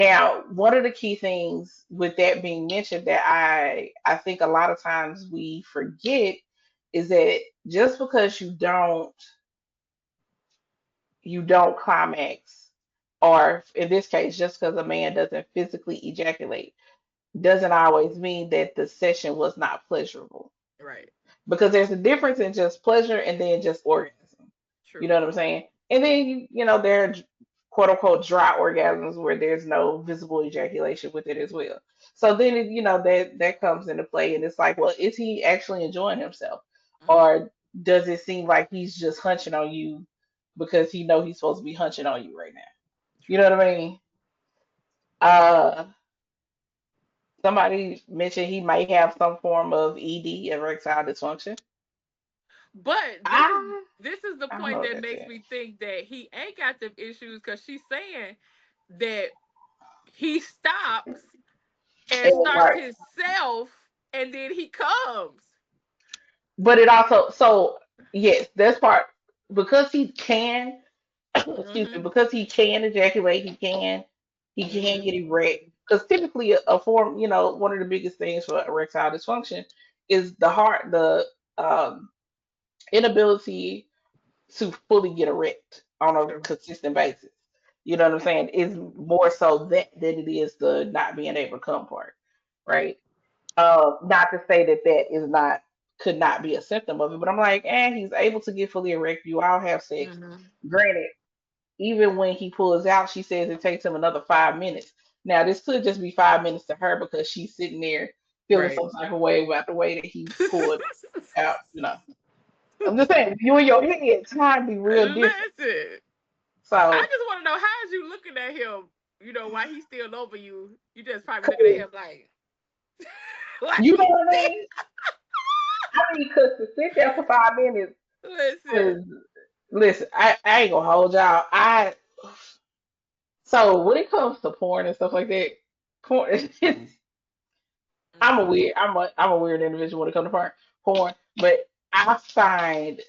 Now, one of the key things with that being mentioned that I think a lot of times we forget is that just because you don't climax, or in this case, just because a man doesn't physically ejaculate, doesn't always mean that the session was not pleasurable. Right. Because there's a difference in just pleasure and then just orgasm. You True. know what I'm saying? And then there are quote unquote dry orgasms where there's no visible ejaculation with it as well. So then that comes into play, and it's like, well, is he actually enjoying himself, Mm-hmm. or does it seem like he's just hunching on you because he know he's supposed to be hunching on you right now? You know True. what I mean? Uh, Somebody mentioned he might have some form of ED, erectile dysfunction. But I this is the I don't know point what that that makes is. me think that he ain't got them issues because she's saying that he stops and starts Right. himself and then he comes. But it also, so yes, that's part, because he can, excuse me, Mm-hmm. because he can ejaculate, he can Mm-hmm. get erect. Because typically a form, one of the biggest things for erectile dysfunction is the um, inability to fully get erect on a True. consistent basis. You know what I'm saying? Is more so that than it is the not being able to come part, right? Not to say that that is not could not be a symptom of it, but I'm like, he's able to get fully erect. You all have sex. Mm-hmm. Granted, even when he pulls out, she says it takes him another 5 minutes. Now, this could just be 5 minutes to her because she's sitting there feeling Right. some type of way about the way that he pulled out. I'm just saying, you and your head, time be real different. Listen, I So, just want to know how is you looking at him, while he's still over you. You just probably looking at cool. him like You know he's what I mean? I mean, because to sit there for 5 minutes listen. is, listen, I ain't gonna hold y'all. So when it comes to porn and stuff like that, porn, Mm-mm. I'm a weird individual when it comes to porn, but I find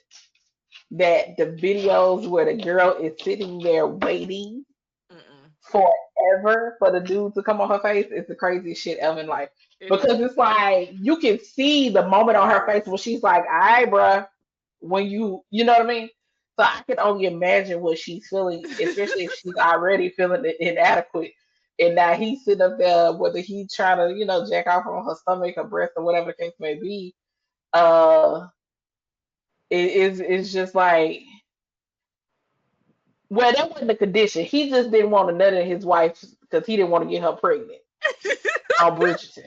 that the videos where the girl is sitting there waiting Mm-mm. forever for the dude to come on her face is the craziest shit ever in life. It Because is. it's like you can see the moment on her face when she's like, "All right, bruh," when you know what I mean. So I can only imagine what she's feeling, especially if she's already feeling inadequate. And now he's sitting up there, whether he's trying to, jack off on her stomach, her breast, or whatever the case may be. Uh, it's just like, well, that wasn't the condition. He just didn't want to nut in his wife because he didn't want to get her pregnant on Bridgerton.